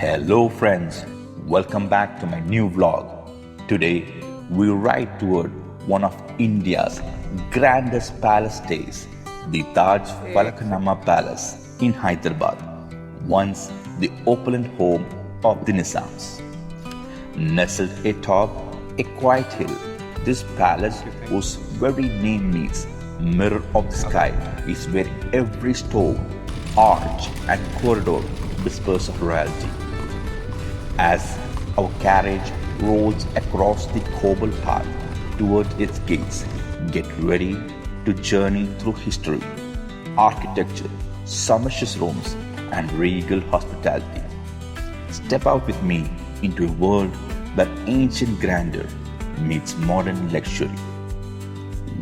Hello friends, welcome back to my new vlog. Today we ride toward one of India's grandest palace stays, the Taj Falaknuma Palace in Hyderabad, once the opulent home of the Nizams. Nestled atop a quiet hill, this palace, whose very name means mirror of the sky, is where every stone, arch and corridor whispers of royalty. As our carriage rolls across the cobble path towards its gates, get ready to journey through history, architecture, sumptuous rooms, and regal hospitality. Step out with me into a world where ancient grandeur meets modern luxury.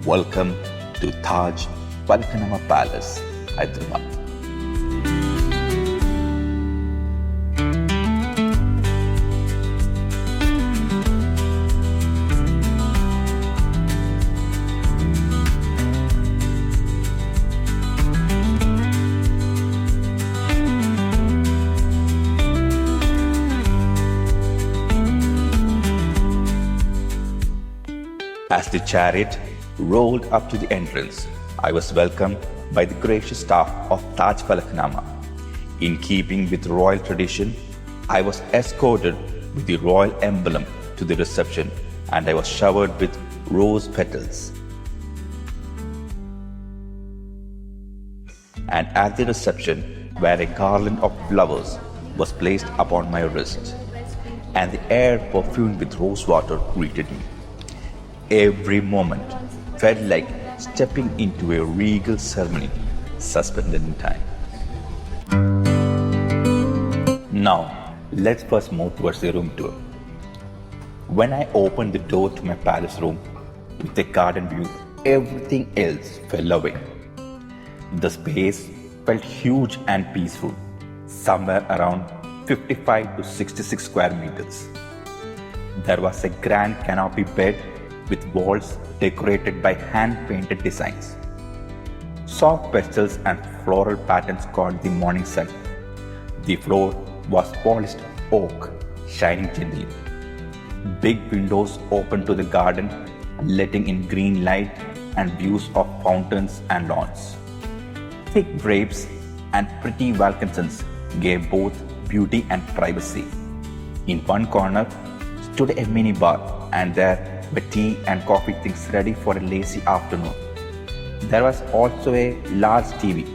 Welcome to Taj Falaknuma Palace, Hyderabad. As the chariot rolled up to the entrance, I was welcomed by the gracious staff of Taj Falaknuma. In keeping with royal tradition, I was escorted with the royal emblem to the reception and I was showered with rose petals. And at the reception, where a garland of flowers was placed upon my wrist, and the air perfumed with rose water greeted me. Every moment felt like stepping into a regal ceremony suspended in time. Now, let's first move towards the room tour. When I opened the door to my palace room with a garden view, everything else fell away. The space felt huge and peaceful, somewhere around 55 to 66 square meters. There was a grand canopy bed with walls decorated by hand-painted designs. Soft pastels and floral patterns caught the morning sun. The floor was polished oak, shining gently. Big windows opened to the garden, letting in green light and views of fountains and lawns. Thick drapes and pretty balconies gave both beauty and privacy. In one corner stood a mini bar, and there were tea and coffee things ready for a lazy afternoon. There was also a large TV,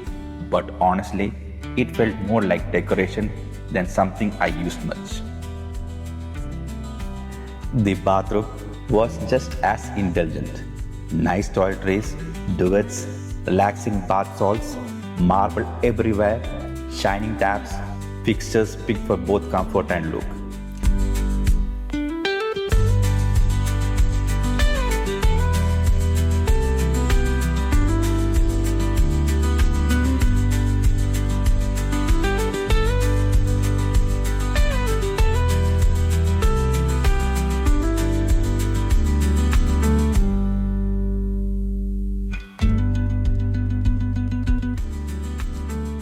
but honestly, it felt more like decoration than something I used much. The bathroom was just as indulgent. Nice toiletries, duvets, relaxing bath salts, marble everywhere, shining taps, fixtures picked for both comfort and look.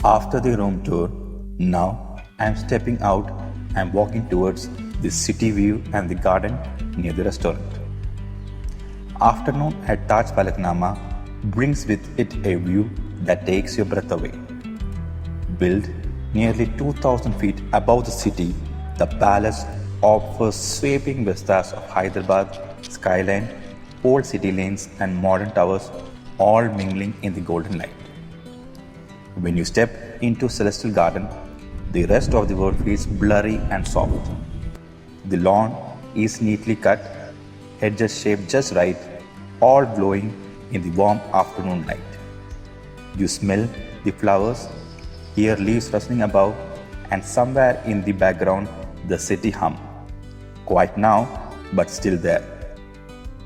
After the room tour, now I am stepping out and walking towards the city view and the garden near the restaurant. Afternoon at Taj Falaknuma brings with it a view that takes your breath away. Built nearly 2,000 feet above the city, the palace offers sweeping vistas of Hyderabad skyline, old city lanes and modern towers, all mingling in the golden light. When you step into Celestial Garden, the rest of the world feels blurry and soft. The lawn is neatly cut, hedges shaped just right, all glowing in the warm afternoon light. You smell the flowers, hear leaves rustling above, and somewhere in the background, the city hum. Quiet now, but still there.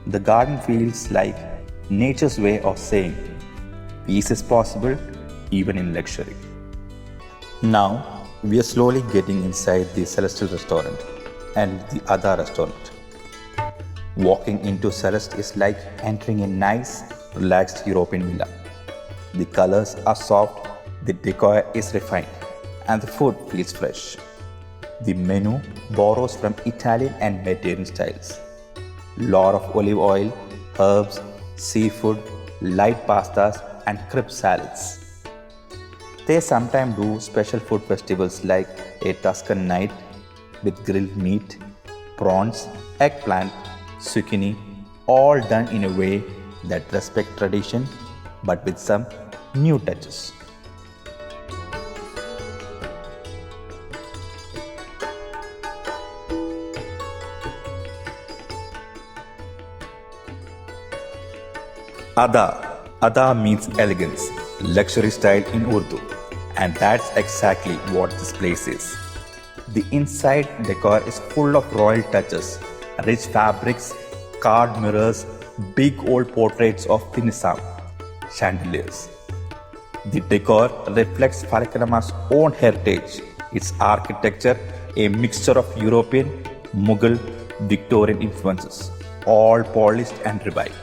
The garden feels like nature's way of saying, peace is possible even in luxury. Now, we are slowly getting inside the Celestial restaurant and the Ada restaurant. Walking into Celeste is like entering a nice, relaxed European villa. The colors are soft, the decor is refined, and the food feels fresh. The menu borrows from Italian and Mediterranean styles. Lot of olive oil, herbs, seafood, light pastas and crib salads. They sometimes do special food festivals like a Tuscan night with grilled meat, prawns, eggplant, zucchini, all done in a way that respect tradition but with some new touches. Ada means elegance, luxury style in Urdu, and that's exactly what this place is. The inside decor is full of royal touches, rich fabrics, carved mirrors, big old portraits of the Nizam, chandeliers. The decor reflects Falaknuma's own heritage, its architecture, a mixture of European, Mughal, Victorian influences, all polished and revived.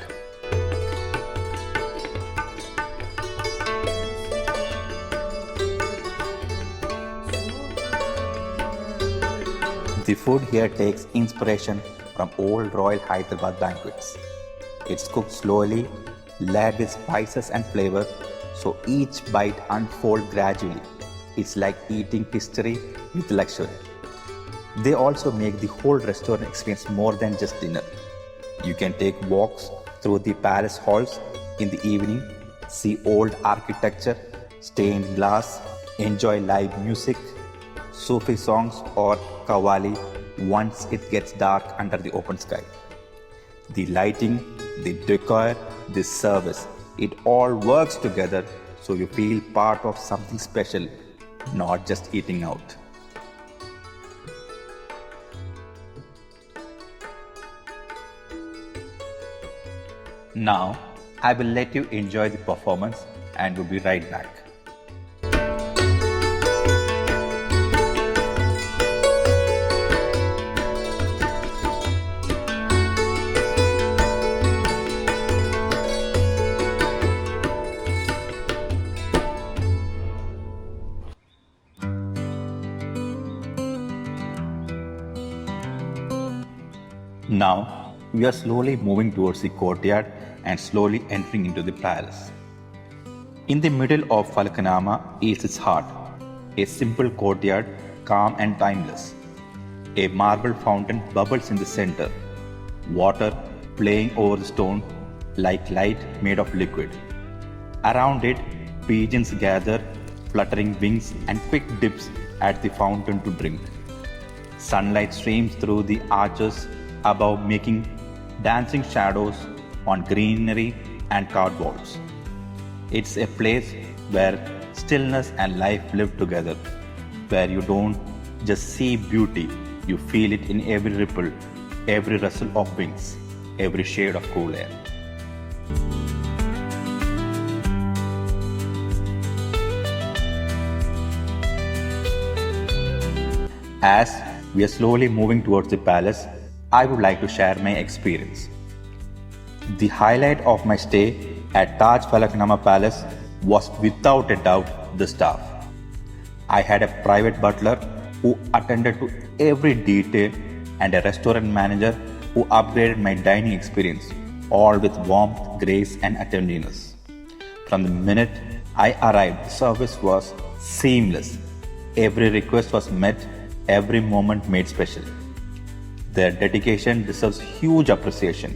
The food here takes inspiration from old Royal Hyderabad banquets. It's cooked slowly, layered with spices and flavor, so each bite unfolds gradually. It's like eating history with luxury. They also make the whole restaurant experience more than just dinner. You can take walks through the palace halls in the evening, see old architecture, stained glass, enjoy live music, Sufi songs or Qawwali once it gets dark under the open sky. The lighting, the decor, the service, it all works together so you feel part of something special, not just eating out. Now, I will let you enjoy the performance and will be right back. Now, we are slowly moving towards the courtyard and slowly entering into the palace. In the middle of Falaknuma is its heart, a simple courtyard, calm and timeless. A marble fountain bubbles in the center, water playing over the stone like light made of liquid. Around it, pigeons gather, fluttering wings and quick dips at the fountain to drink. Sunlight streams through the arches above, making dancing shadows on greenery and carved walls. It's a place where stillness and life live together, where you don't just see beauty, you feel it in every ripple, every rustle of wings, every shade of cool air. As we are slowly moving towards the palace, I would like to share my experience. The highlight of my stay at Taj Falaknuma Palace was without a doubt the staff. I had a private butler who attended to every detail and a restaurant manager who upgraded my dining experience, all with warmth, grace and attentiveness. From the minute I arrived, service was seamless. Every request was met, every moment made special. Their dedication deserves huge appreciation,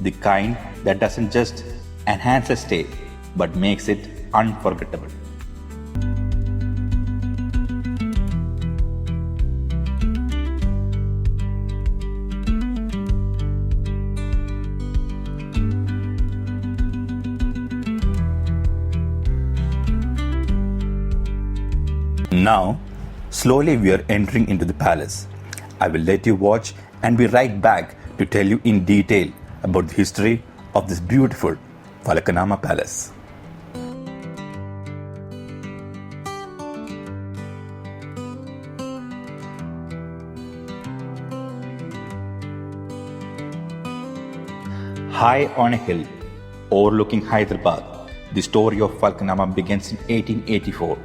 the kind that doesn't just enhance a stay but makes it unforgettable. Now, slowly we are entering into the palace. I will let you watch and be right back to tell you in detail about the history of this beautiful Falaknuma Palace. High on a hill overlooking Hyderabad, the story of Falaknuma begins in 1884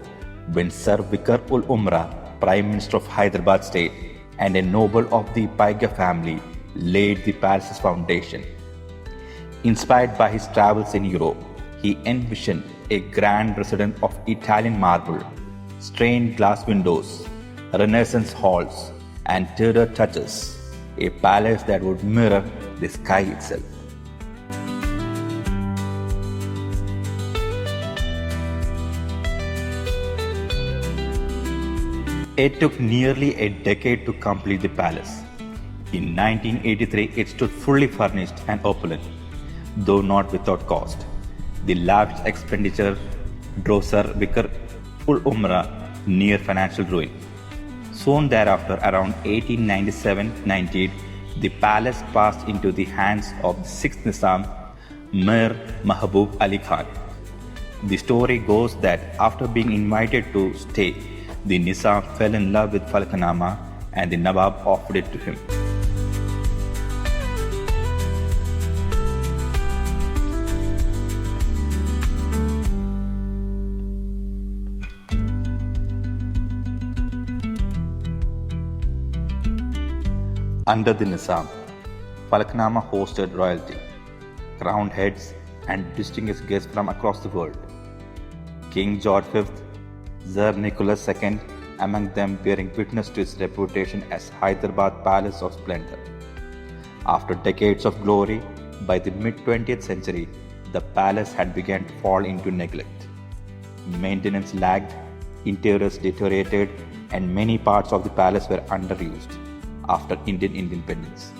when Sir Vikar-ul-Umra Prime Minister of Hyderabad state, and a noble of the Paiga family, laid the palace's foundation. Inspired by his travels in Europe, he envisioned a grand residence of Italian marble, stained glass windows, Renaissance halls, and Tudor touches, a palace that would mirror the sky itself. It took nearly a decade to complete the palace. In 1983, it stood fully furnished and opulent, though not without cost. The lavish expenditure drove Sir Vikar ul Umra near financial ruin. Soon thereafter, around 1897-98, the palace passed into the hands of the sixth Nizam, Mir Mahbub Ali Khan. The story goes that after being invited to stay, the Nizam fell in love with Falaknuma and the Nawab offered it to him. Under the Nizam, Falaknuma hosted royalty, crowned heads, and distinguished guests from across the world. King George V, Tsar Nicholas II, among them bearing witness to his reputation as Hyderabad Palace of Splendor. After decades of glory, by the mid-20th century, the palace had begun to fall into neglect. Maintenance lagged, interiors deteriorated, and many parts of the palace were underused after Indian independence.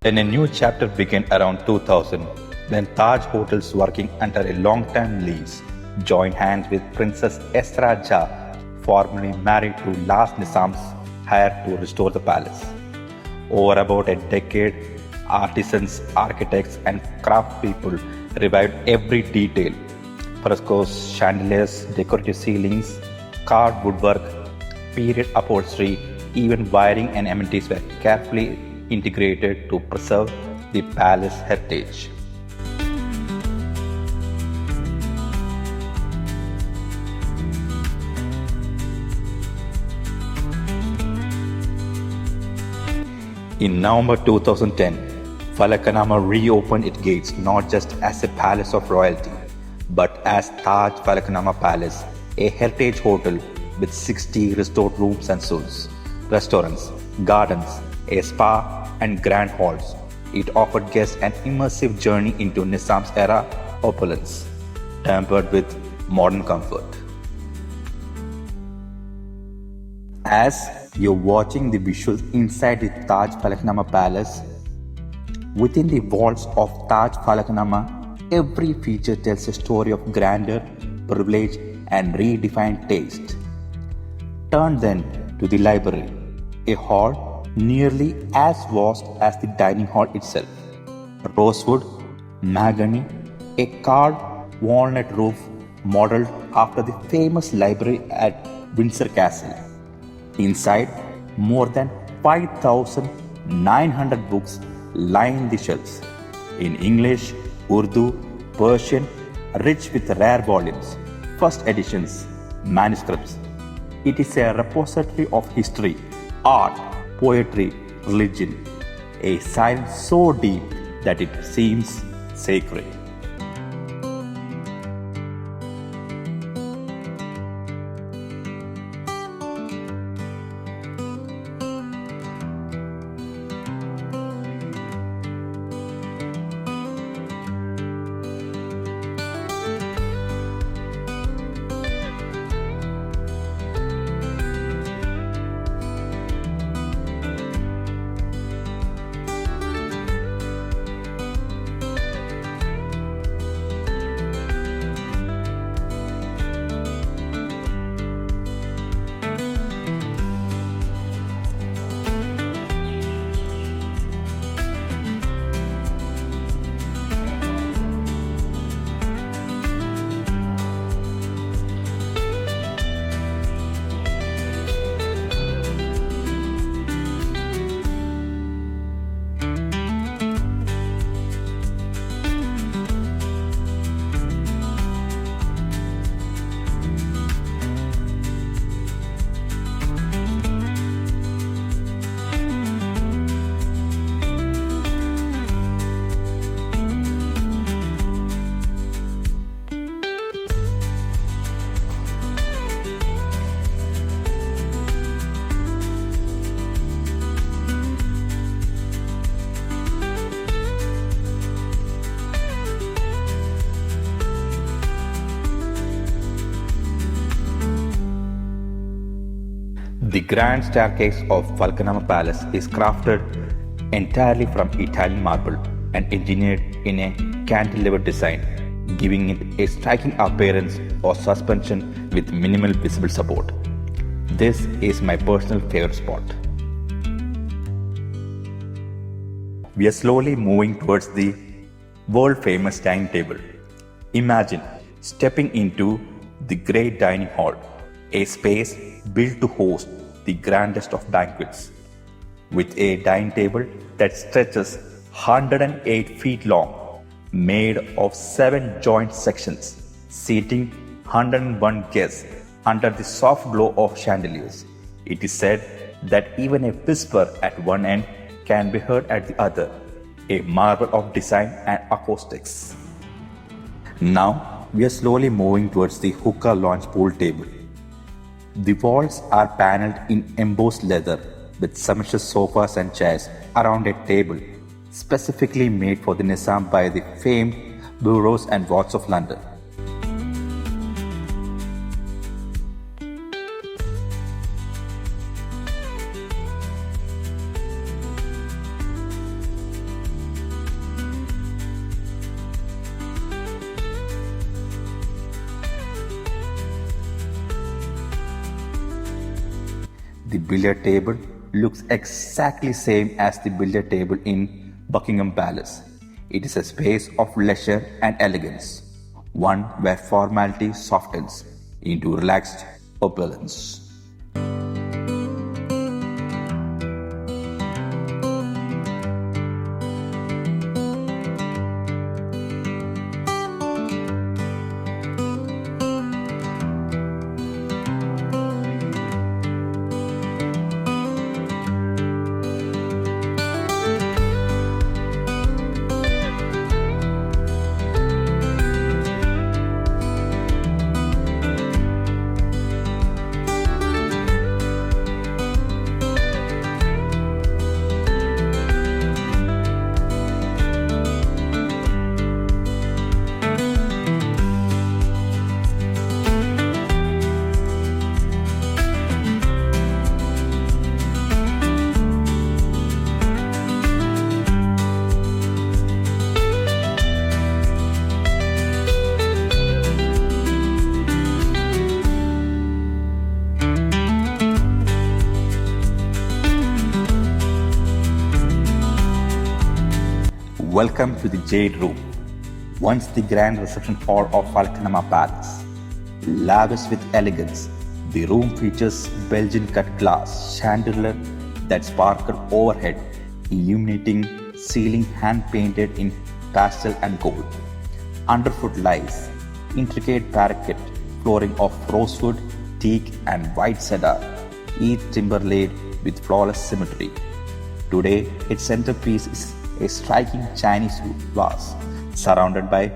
Then a new chapter began around 2000 when Taj Hotels, working under a long-term lease, joined hands with Princess Esra Jah, formerly married to last Nizam's heir, to restore the palace. Over about a decade, artisans, architects, and craft people revived every detail. Frescoes, chandeliers, decorative ceilings, carved woodwork, period upholstery, even wiring and amenities were carefully integrated to preserve the palace heritage. In November 2010, Falaknuma reopened its gates not just as a palace of royalty, but as Taj Falaknuma Palace, a heritage hotel with 60 restored rooms and suites, restaurants, gardens, a spa, and grand halls. It offered guests an immersive journey into Nizam's era opulence, tempered with modern comfort. As you're watching the visuals inside the Taj Falaknuma Palace, within the walls of Taj Falaknuma, every feature tells a story of grandeur, privilege, and redefined taste. Turn then to the library, a hall nearly as vast as the dining hall itself. Rosewood, mahogany, a carved walnut roof modeled after the famous library at Windsor Castle. Inside, more than 5,900 books line the shelves in English, Urdu, Persian, rich with rare volumes, first editions, manuscripts. It is a repository of history, art, poetry, religion, a science so deep that it seems sacred. The grand staircase of Falaknuma Palace is crafted entirely from Italian marble and engineered in a cantilever design, giving it a striking appearance of suspension with minimal visible support. This is my personal favorite spot. We are slowly moving towards the world-famous dining table. Imagine stepping into the great dining hall, a space built to host the grandest of banquets, with a dining table that stretches 108 feet long, made of 7 joint sections, seating 101 guests under the soft glow of chandeliers. It is said that even a whisper at one end can be heard at the other, a marvel of design and acoustics. Now we are slowly moving towards the hookah lounge pool table. The walls are panelled in embossed leather with sumptuous sofas and chairs around a table specifically made for the Nizam by the famed Bureaus and Wards of London. The billiard table looks exactly same as the billiard table in Buckingham Palace. It is a space of leisure and elegance, one where formality softens into relaxed opulence. Welcome to the Jade Room, once the grand reception hall of Falaknuma Palace. Lavish with elegance, the room features Belgian cut glass chandelier that sparkle overhead, illuminating ceiling hand painted in pastel and gold. Underfoot lies intricate parquet flooring of rosewood, teak and white cedar, each timber laid with flawless symmetry. Today, its centerpiece is a striking Chinese vase surrounded by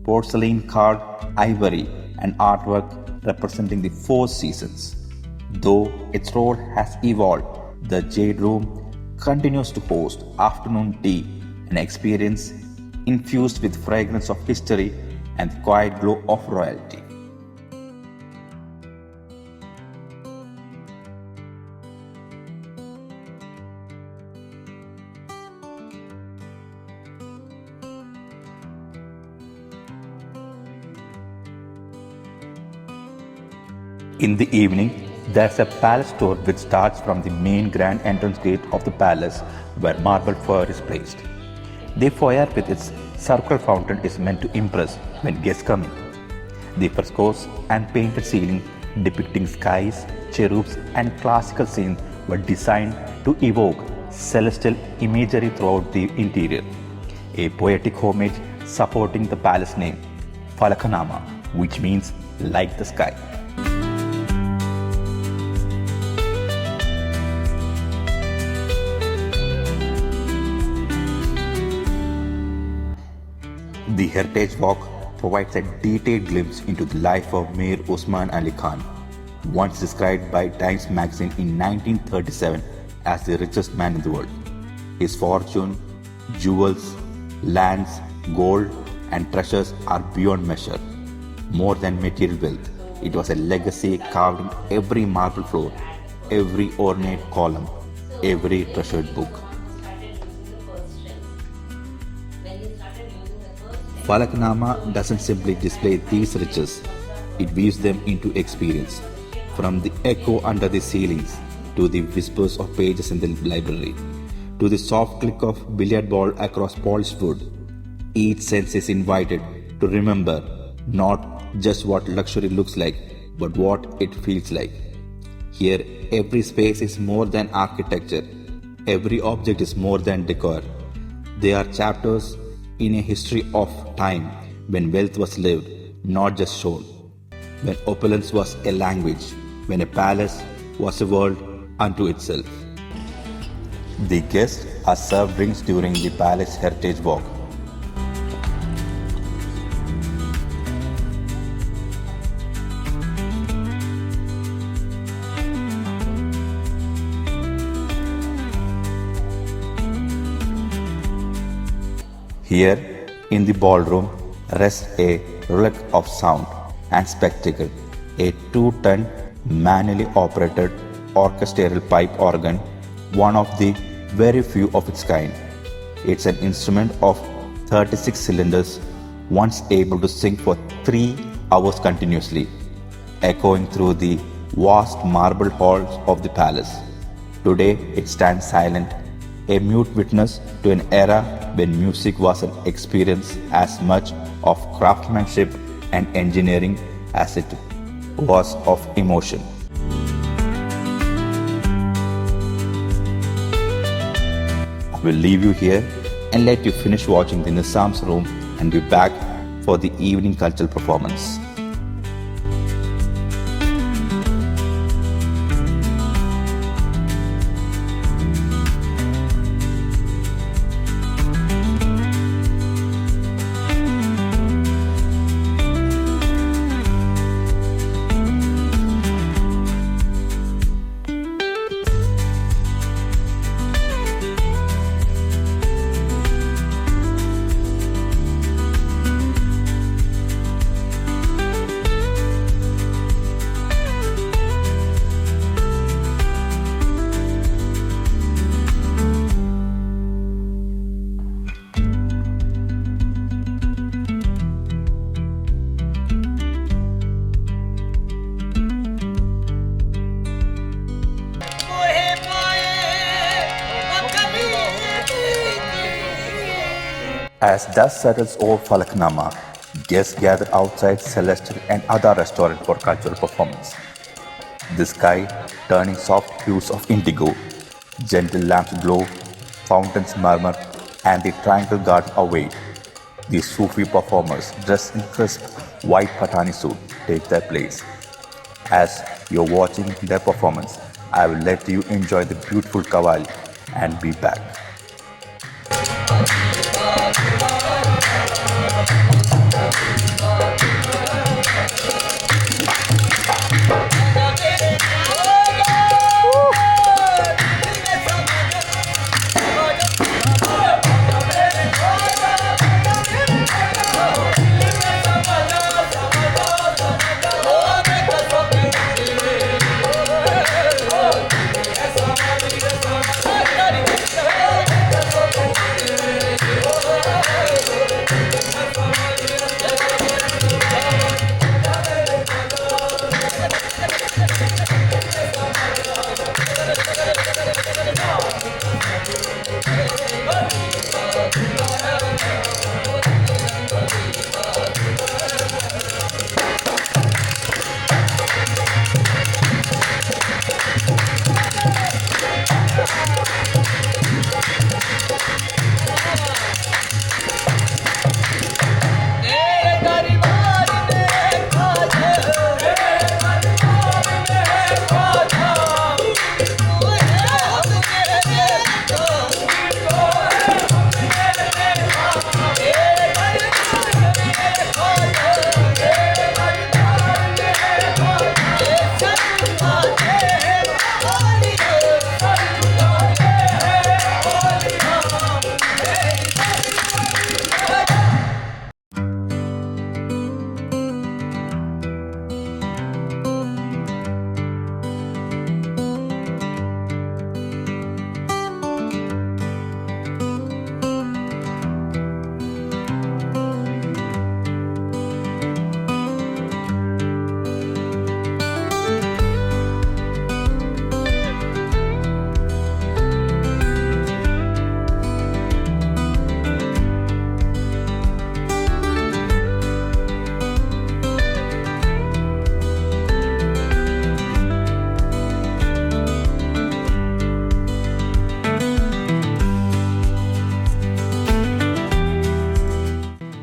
porcelain carved ivory and artwork representing the 4 seasons. Though its role has evolved, the Jade Room continues to host afternoon tea, an experience infused with fragrance of history and the quiet glow of royalty. In the evening, there's a palace tour which starts from the main grand entrance gate of the palace where marble foyer is placed. The foyer with its circular fountain is meant to impress when guests come in. The frescoes and painted ceiling depicting skies, cherubs and classical scenes were designed to evoke celestial imagery throughout the interior. A poetic homage supporting the palace name, Falaknuma, which means like the sky. The Heritage Walk provides a detailed glimpse into the life of Mir Usman Ali Khan, once described by Times magazine in 1937 as the richest man in the world. His fortune, jewels, lands, gold and treasures are beyond measure. More than material wealth, it was a legacy carved in every marble floor, every ornate column, every treasured book. Falaknuma doesn't simply display these riches, it weaves them into experience. From the echo under the ceilings, to the whispers of pages in the library, to the soft click of billiard ball across polished wood, each sense is invited to remember not just what luxury looks like, but what it feels like. Here, every space is more than architecture, every object is more than decor. They are chapters in a history of time when wealth was lived, not just shown, when opulence was a language, when a palace was a world unto itself. The guests are served drinks during the palace heritage walk. Here, in the ballroom, rests a relic of sound and spectacle, a 2-ton manually operated orchestral pipe organ, one of the very few of its kind. It's an instrument of 36 cylinders, once able to sing for 3 hours continuously, echoing through the vast marble halls of the palace. Today, it stands silent, a mute witness to an era when music was an experience as much of craftsmanship and engineering as it was of emotion. I will leave you here and let you finish watching the Nizam's room and be back for the evening cultural performance. As dusk settles over Falaknuma, guests gather outside Celestial and other restaurants for cultural performance. The sky turning soft hues of indigo, gentle lamps glow, fountains murmur, and the triangle garden await. The Sufi performers, dressed in crisp white Patani suit, take their place. As you're watching their performance, I will let you enjoy the beautiful Qawwali and be back.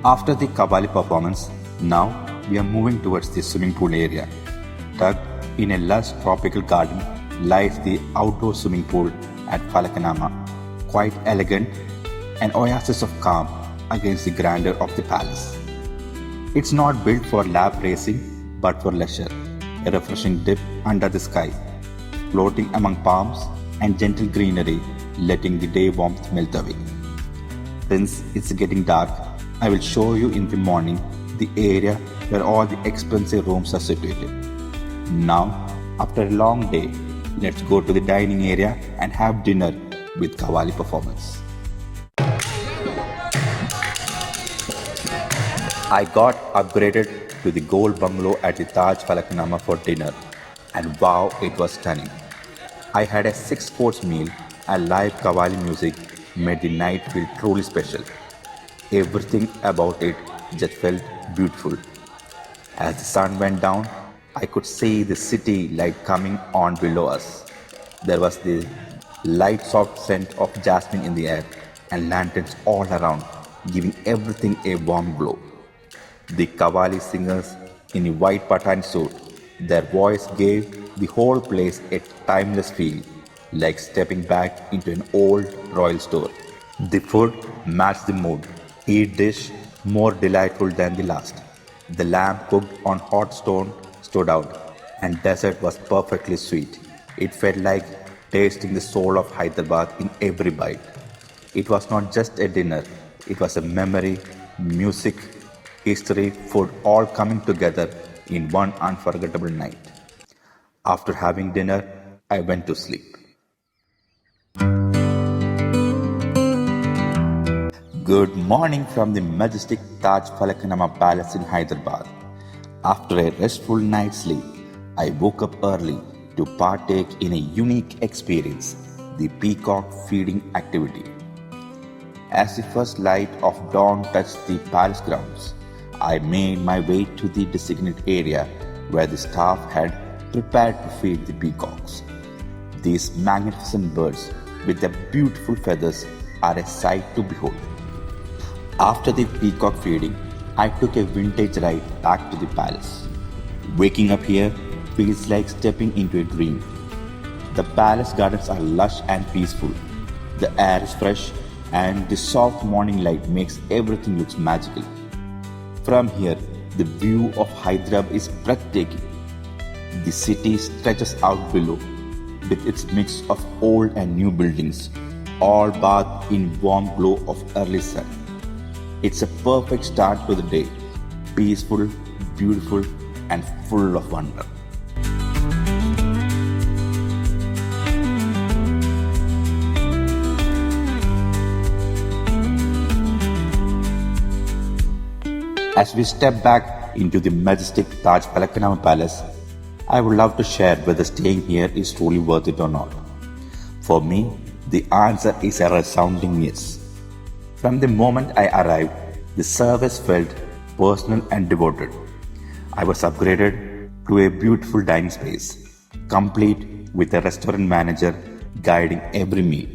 After the Qawwali performance, now we are moving towards the swimming pool area. Tucked in a lush tropical garden lies the outdoor swimming pool at Falaknuma, quite elegant, an oasis of calm against the grandeur of the palace. It's not built for lap racing but for leisure, a refreshing dip under the sky, floating among palms and gentle greenery, letting the day warmth melt away. Since it's getting dark, I will show you in the morning the area where all the expensive rooms are situated. Now, after a long day, let's go to the dining area and have dinner with Qawwali performance. I got upgraded to the gold bungalow at the Taj Falaknuma for dinner, and wow, it was stunning. I had a 6-course meal and live Qawwali music made the night feel truly special. Everything about it just felt beautiful. As the sun went down, I could see the city light coming on below us. There was the light soft scent of jasmine in the air and lanterns all around, giving everything a warm glow. The Qawwali singers in a white pathan suit, their voice gave the whole place a timeless feel, like stepping back into an old royal store. The food matched the mood, each dish more delightful than the last. The lamb cooked on hot stone stood out, and dessert was perfectly sweet. It felt like tasting the soul of Hyderabad in every bite. It was not just a dinner, it was a memory, music, history, food all coming together in one unforgettable night. After having dinner, I went to sleep. Good morning from the majestic Taj Falaknuma Palace in Hyderabad. After a restful night's sleep, I woke up early to partake in a unique experience, the peacock feeding activity. As the first light of dawn touched the palace grounds, I made my way to the designated area where the staff had prepared to feed the peacocks. These magnificent birds with their beautiful feathers are a sight to behold. After the peacock feeding, I took a vintage ride back to the palace. Waking up here feels like stepping into a dream. The palace gardens are lush and peaceful. The air is fresh and the soft morning light makes everything look magical. From here, the view of Hyderabad is breathtaking. The city stretches out below with its mix of old and new buildings, all bathed in warm glow of early sun. It's a perfect start to the day, peaceful, beautiful, and full of wonder. As we step back into the majestic Taj Falaknuma Palace, I would love to share whether staying here is truly worth it or not. For me, the answer is a resounding yes. From the moment I arrived, the service felt personal and devoted. I was upgraded to a beautiful dining space, complete with a restaurant manager guiding every meal,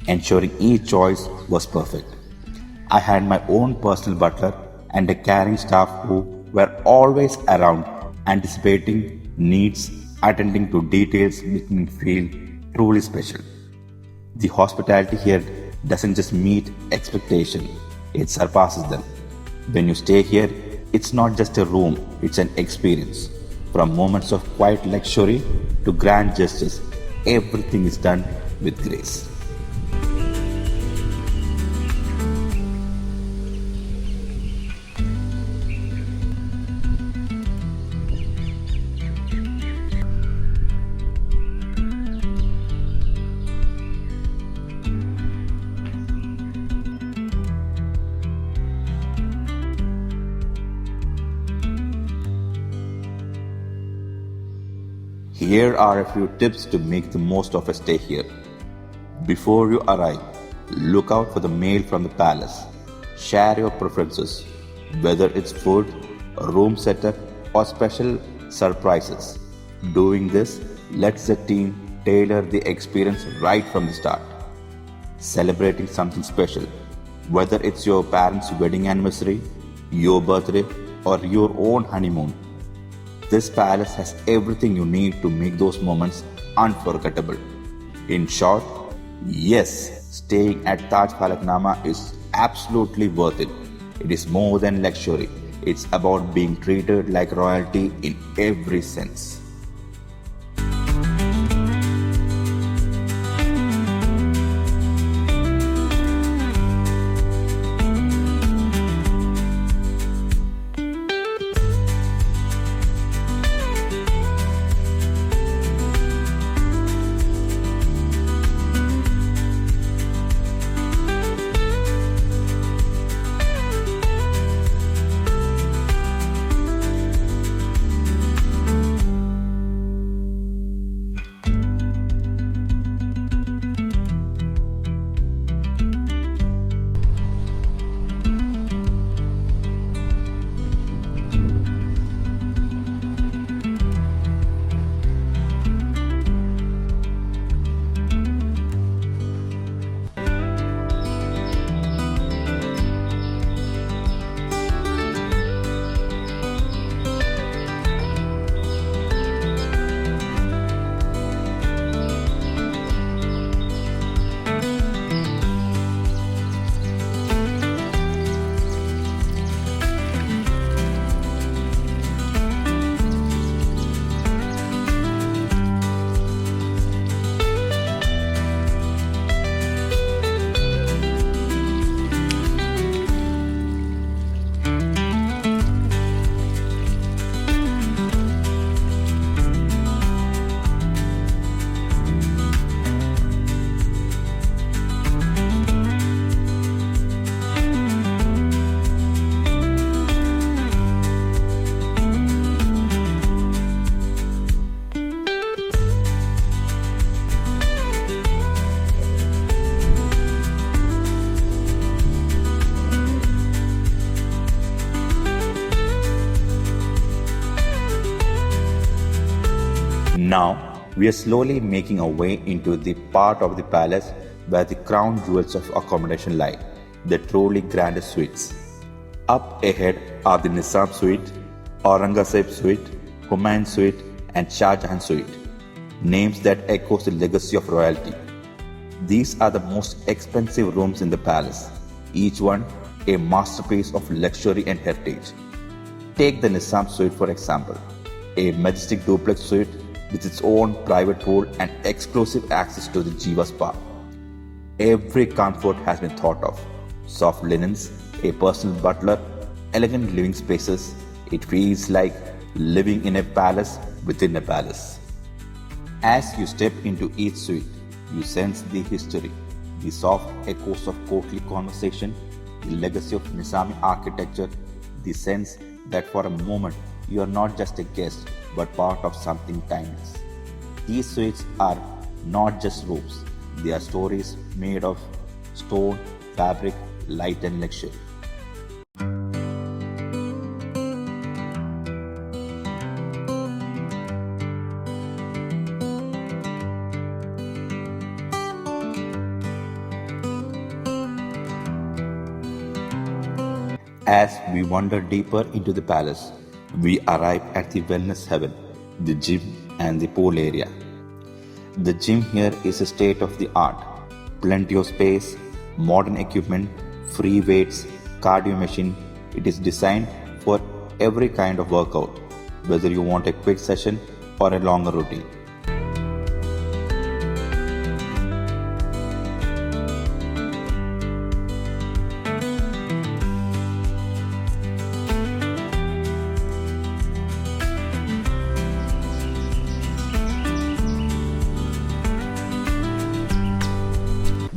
ensuring each choice was perfect. I had my own personal butler and a caring staff who were always around, anticipating needs, attending to details, making me feel truly special. The hospitality here doesn't just meet expectation, it surpasses them. When you stay here, it's not just a room, it's an experience. From moments of quiet luxury to grand gestures, everything is done with grace. Here are a few tips to make the most of a stay here. Before you arrive, look out for the mail from the palace. Share your preferences, whether it's food, a room setup, or special surprises. Doing this lets the team tailor the experience right from the start. Celebrating something special, whether it's your parents' wedding anniversary, your birthday, or your own honeymoon. This palace has everything you need to make those moments unforgettable. In short, yes, staying at Taj Falaknuma is absolutely worth it. It is more than luxury. It's about being treated like royalty in every sense. Now, we are slowly making our way into the part of the palace where the crown jewels of accommodation lie, the truly grandest suites. Up ahead are the Nizam Suite, Aurangzeb Suite, Humayun Suite, and Shah Jahan Suite, names that echo the legacy of royalty. These are the most expensive rooms in the palace, each one a masterpiece of luxury and heritage. Take the Nizam Suite for example, a majestic duplex suite with its own private pool and exclusive access to the Jiva Spa. Every comfort has been thought of. Soft linens, a personal butler, elegant living spaces. It feels like living in a palace within a palace. As you step into each suite, you sense the history, the soft echoes of courtly conversation, the legacy of Nizami architecture, the sense that for a moment you are not just a guest but part of something timeless. These suites are not just rooms, they are stories made of stone, fabric, light and luxury. As we wander deeper into the palace, we arrive at the wellness heaven, the gym and the pool area. The gym here is a state of the art. Plenty of space, modern equipment, free weights, cardio machine. It is designed for every kind of workout, whether you want a quick session or a longer routine.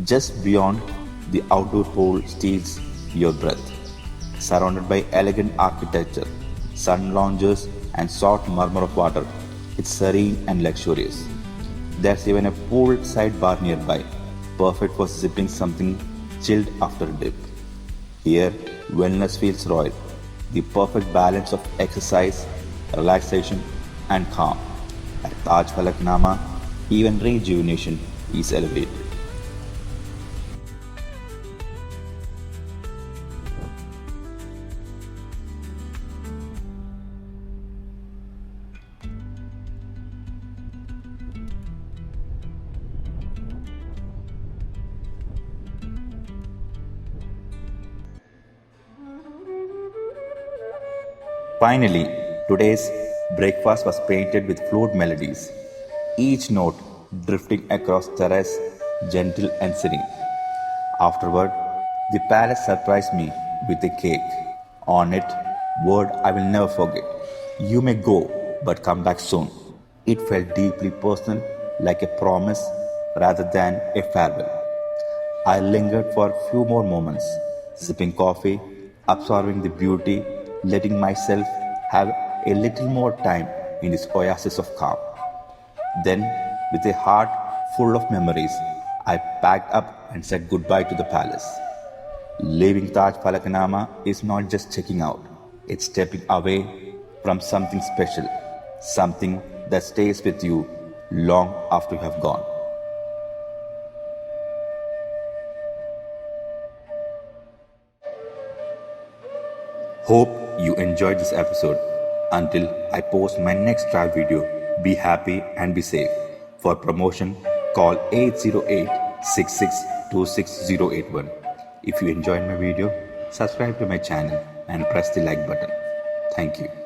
Just beyond, the outdoor pool steals your breath. Surrounded by elegant architecture, sun lounges and soft murmur of water, it's serene and luxurious. There's even a poolside bar nearby, perfect for sipping something chilled after a dip. Here, wellness feels royal, the perfect balance of exercise, relaxation and calm. At Taj Falaknuma, even rejuvenation is elevated. Finally, today's breakfast was painted with flute melodies, each note drifting across terrace, gentle and serene. Afterward, the palace surprised me with a cake. On it, word I will never forget. You may go, but come back soon. It felt deeply personal, like a promise rather than a farewell. I lingered for a few more moments, sipping coffee, absorbing the beauty, letting myself have a little more time in this oasis of calm. Then, with a heart full of memories, I packed up and said goodbye to the palace. Leaving Taj Falaknuma is not just checking out, it's stepping away from something special, something that stays with you long after you have gone. Hope you enjoyed this episode. Until I post my next travel video, be happy and be safe. For promotion, call 808 6626 If you enjoyed my video, subscribe to my channel and press the like button. Thank you.